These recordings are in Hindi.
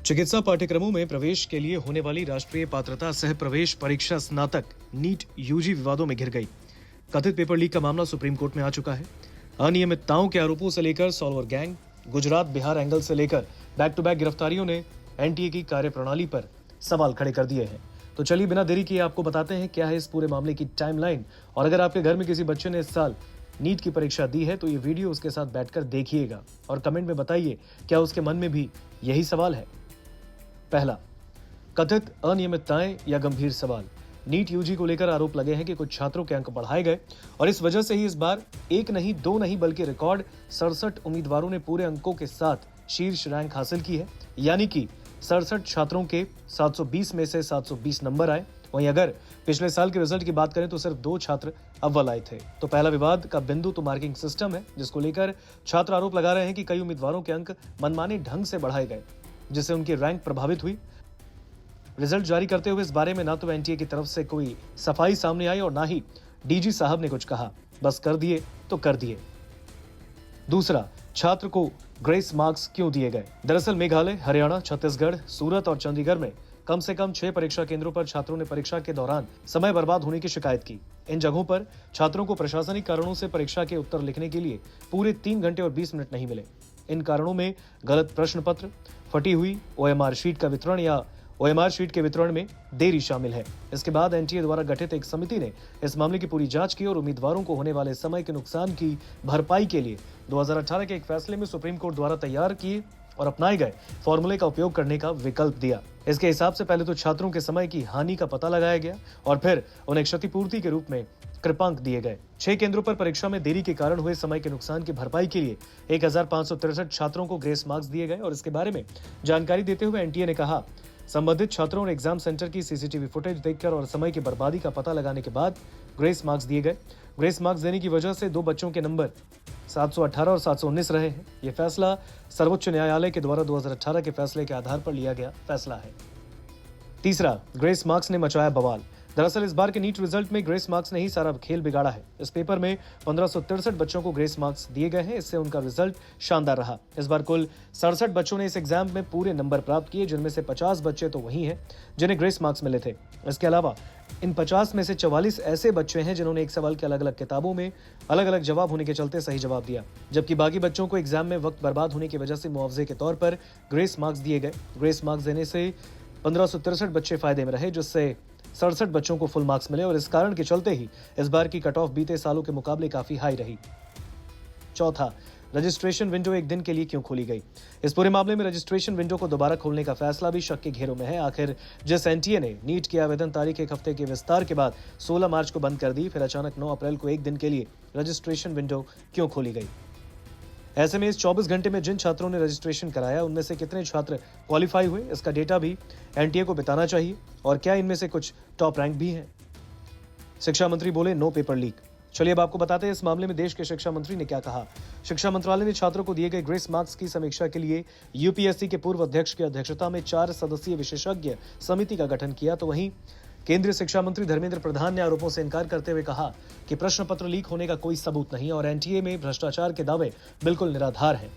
चिकित्सा पाठ्यक्रमों में प्रवेश के लिए होने वाली राष्ट्रीय पात्रता सह प्रवेश परीक्षा स्नातक नीट यूजी विवादों में घिर गई। कथित पेपर लीक का मामला सुप्रीम कोर्ट में आ चुका है। अनियमितताओं के आरोपों से लेकर solver gang, Gujarat Bihar angle से लेकर बैक टू बैक गिरफ्तारियों ने एनटीए की कार्यप्रणाली पर सवाल खड़े कर दिए हैं। तो चलिए बिना देरी किए आपको बताते हैं क्या है इस पूरे मामले की टाइमलाइन। और अगर आपके घर में किसी बच्चे ने इस साल नीट की परीक्षा दी है तो ये वीडियो उसके साथ बैठकर देखिएगा और कमेंट में बताइए क्या उसके मन में भी यही सवाल है। पहला, कथित अनियमितताएं या गंभीर सवाल। नीट यूजी को लेकर आरोप लगे हैं कि कुछ छात्रों के अंक बढ़ाए गए और इस वजह से ही इस बार एक नहीं दो नहीं बल्कि रिकॉर्ड 67 उम्मीदवारों ने पूरे अंकों के साथ शीर्ष रैंक हासिल की है। यानी कि 67 छात्रों के 720 में से 720 नंबर आए। वहीं अगर पिछले साल के रिजल्ट की बात करें तो सिर्फ 2 छात्र अव्वल आए थे। तो पहला विवाद का बिंदु तो मार्किंग सिस्टम है, जिसको लेकर छात्र आरोप लगा रहे हैं कि कई उम्मीदवारों के अंक मनमाने ढंग से बढ़ाए गए, जिससे उनकी रैंक प्रभावित हुई। रिजल्ट जारी करते हुए इस बारे में ना तो एनटीए की तरफ से कोई सफाई सामने आई और ना ही डीजी साहब ने कुछ कहा, बस कर दिए तो कर दिए। दूसरा, छात्र को ग्रेस मार्क्स क्यों दिए गए? दरअसल मेघालय, हरियाणा, छत्तीसगढ़, सूरत और चंडीगढ़ में कम से कम 6 परीक्षा केंद्रों पर छात्रों ने परीक्षा के दौरान समय बर्बाद होने की शिकायत की। इन जगहों पर छात्रों को प्रशासनिक कारणों से परीक्षा के उत्तर लिखने के लिए पूरे 3 घंटे और 20 मिनट नहीं मिले। इन कारणों में गलत प्रश्न पत्र, फटी हुई ओएमआर शीट का वितरण या ओएमआर शीट के वितरण में देरी शामिल है। इसके बाद एनटीए द्वारा गठित एक समिति ने इस मामले की पूरी जांच की और उम्मीदवारों को होने वाले समय के नुकसान की भरपाई के लिए 2018 के एक फैसले में सुप्रीम कोर्ट द्वारा तैयार किए और अपनाए गए फॉर्मूले का उपयोग करने का विकल्प दिया। इसके हिसाब से पहले तो छात्रों के समय की हानि का पता लगाया गया और फिर उन्हें क्षतिपूर्ति के रूप में कृपांक दिए गए। 6 केंद्रों पर परीक्षा में देरी के कारण हुए समय के नुकसान की भरपाई के लिए 1563 छात्रों को ग्रेस मार्क्स दिए गए। और इसके बारे में जानकारी देते हुए एनटीए ने कहा, संबंधित छात्रों और एग्जाम सेंटर की सीसीटीवी फुटेज देखकर और समय की बर्बादी का पता लगाने के बाद ग्रेस मार्क्स दिए गए। ग्रेस मार्क्स देने की वजह से 2 बच्चों के नंबर 718 और 719 रहे हैं। यह फैसला सर्वोच्च न्यायालय के द्वारा 2018 के फैसले के आधार पर लिया गया फैसला है। तीसरा, ग्रेस मार्क्स ने मचाया बवाल। दरअसल इस बार के नीट रिजल्ट में ग्रेस मार्क्स ने ही सारा खेल बिगाड़ा है। इस पेपर में 1563 बच्चों को ग्रेस मार्क्स दिए गए हैं। इससे उनका रिजल्ट शानदार रहा। इस बार कुल 67 बच्चों ने इस एग्जाम में पूरे नंबर प्राप्त किए, जिनमें से 50 बच्चे तो वही हैं जिन्हें ग्रेस मार्क्स मिले थे। इसके अलावा इन 50 में से 44 ऐसे बच्चे हैं जिन्होंने एक सवाल के अलग अलग किताबों में अलग अलग जवाब होने के चलते सही जवाब दिया, जबकि बाकी बच्चों को एग्जाम में वक्त बर्बाद होने की वजह से मुआवजे के तौर पर ग्रेस मार्क्स दिए गए। ग्रेस मार्क्स देने से 1563 बच्चे फायदे में रहे, जिससे 67 बच्चों को फुल मार्क्स मिले और इस कारण के चलते ही इस बार की कट ऑफ बीते सालों के मुकाबले काफी हाई रही। चौथा, रजिस्ट्रेशन विंडो एक दिन के लिए क्यों खोली गई? इस पूरे मामले में रजिस्ट्रेशन विंडो को दोबारा खोलने का फैसला भी शक के घेरों में है। आखिर जिस एनटीए ने नीट की आवेदन तारीख एक हफ्ते के विस्तार के बाद 16 मार्च को बंद कर दी, फिर अचानक 9 अप्रैल को एक दिन के लिए रजिस्ट्रेशन विंडो क्यों खोली गई? ऐसे में इस 24 घंटे में जिन छात्रों ने रजिस्ट्रेशन कराया उनमें से कितने छात्र क्वालिफाई हुए, इसका डेटा भी एनटीए को बताना चाहिए। और क्या इनमें से कुछ टॉप रैंक भी हैं? शिक्षा मंत्री बोले, नो पेपर लीक। चलिए अब आपको बताते हैं इस मामले में देश के शिक्षा मंत्री ने क्या कहा। शिक्षा मंत्रालय ने छात्रों को दिए गए ग्रेस मार्क्स की समीक्षा के लिए यूपीएससी के पूर्व अध्यक्ष की अध्यक्षता में 4 सदस्यीय विशेषज्ञ समिति का गठन किया। तो वहीं केंद्रीय शिक्षा मंत्री धर्मेंद्र प्रधान ने आरोपों से इनकार करते हुए कहा कि प्रश्न पत्र लीक होने का कोई सबूत नहीं और एनटीए में भ्रष्टाचार के दावे बिल्कुल निराधार हैं।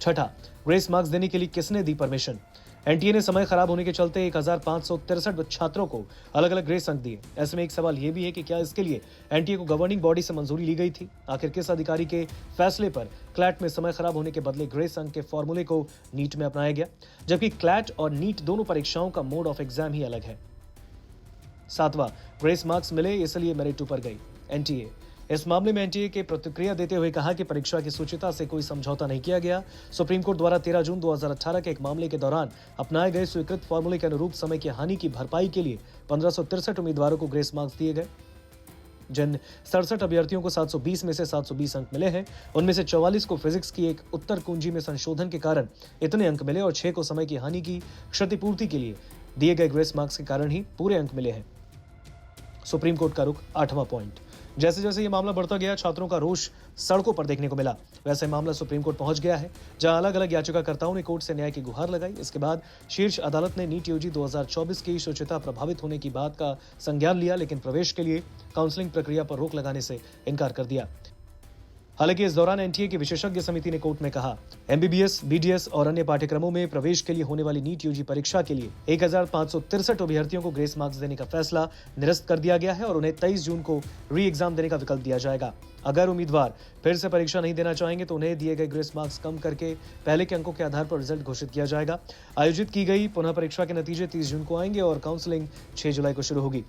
छठा, ग्रेस मार्क्स देने के लिए किसने दी परमिशन? एनटीए ने समय खराब होने के चलते 1563 छात्रों को अलग अलग ग्रेस अंक दिए। ऐसे में एक सवाल यह भी है कि क्या इसके लिए एनटीए को गवर्निंग बॉडी से मंजूरी ली गई थी? आखिर किस अधिकारी के फैसले पर क्लैट में समय खराब होने के बदले ग्रेस अंक के फॉर्मूले को नीट में अपनाया गया, जबकि क्लैट और नीट दोनों परीक्षाओं का मोड ऑफ एग्जाम ही अलग है। सातवां, ग्रेस मार्क्स मिले इसलिए मेरिट ऊपर गई। एनटीए इस मामले में एनटीए के प्रतिक्रिया देते हुए कहा कि परीक्षा की शुचिता से कोई समझौता नहीं किया गया। सुप्रीम कोर्ट द्वारा 13 जून 2018 के एक मामले के दौरान अपनाए गए स्वीकृत फॉर्मूले के अनुरूप समय की हानि की भरपाई के लिए 1563 उम्मीदवारों को ग्रेस मार्क्स दिए गए। जिन 67 अभ्यर्थियों को 720 में से 720 अंक मिले हैं, उनमें से 44 को फिजिक्स की एक उत्तर कुंजी में संशोधन के कारण इतने अंक मिले और 6 को समय की हानि की क्षतिपूर्ति के लिए दिए गए ग्रेस मार्क्स के कारण ही पूरे अंक मिले हैं। सुप्रीम कोर्ट का रुख, 8वां पॉइंट। जैसे जैसे ये मामला बढ़ता गया, छात्रों का रोष सड़कों पर देखने को मिला। वैसे मामला सुप्रीम कोर्ट पहुंच गया है, जहां अलग अलग याचिकाकर्ताओं ने कोर्ट से न्याय की गुहार लगाई। इसके बाद शीर्ष अदालत ने नीट यूजी 2024 की शुचिता प्रभावित होने की बात का संज्ञान लिया, लेकिन प्रवेश के लिए काउंसलिंग प्रक्रिया पर रोक लगाने से इनकार कर दिया। हालांकि इस दौरान एनटीए की विशेषज्ञ समिति ने कोर्ट में कहा, एमबीबीएस, बीडीएस और अन्य पाठ्यक्रमों में प्रवेश के लिए होने वाली नीट यूजी परीक्षा के लिए 1563 अभ्यर्थियों को ग्रेस मार्क्स देने का फैसला निरस्त कर दिया गया है और उन्हें 23 जून को री एग्जाम देने का विकल्प दिया जाएगा। अगर उम्मीदवार फिर से परीक्षा नहीं देना चाहेंगे तो उन्हें दिए गए ग्रेस मार्क्स कम करके पहले के अंकों के आधार पर रिजल्ट घोषित किया जाएगा। आयोजित की गई पुनः परीक्षा के नतीजे 30 जून को आएंगे और काउंसलिंग 6 जुलाई को शुरू होगी।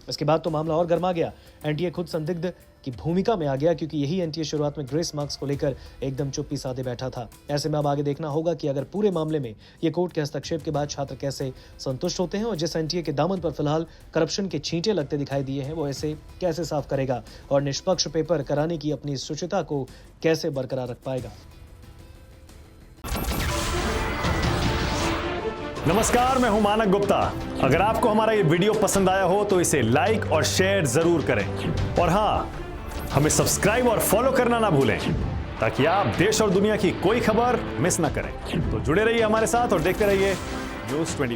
इसके बाद तो मामला और गर्मा गया। एनटीए खुद संदिग्ध की भूमिका में आ गया, क्योंकि यही एनटीए शुरुआत में ग्रेस मार्क्स को लेकर एकदम चुप्पी साधे बैठा था। ऐसे में अब आगे देखना होगा कि अगर पूरे मामले में ये कोर्ट के हस्तक्षेप के बाद छात्र कैसे संतुष्ट होते हैं और जिस एनटीए के दामन पर फिलहाल करप्शन के छींटे लगते दिखाई दिए हैं वो ऐसे कैसे साफ करेगा और निष्पक्ष पेपर कराने की अपनी शुचिता को कैसे बरकरार रख पाएगा। नमस्कार, मैं हूं मानक गुप्ता। अगर आपको हमारा ये वीडियो पसंद आया हो तो इसे लाइक और शेयर जरूर करें और हाँ, हमें सब्सक्राइब और फॉलो करना ना भूलें ताकि आप देश और दुनिया की कोई खबर मिस ना करें। तो जुड़े रहिए हमारे साथ और देखते रहिए News 24।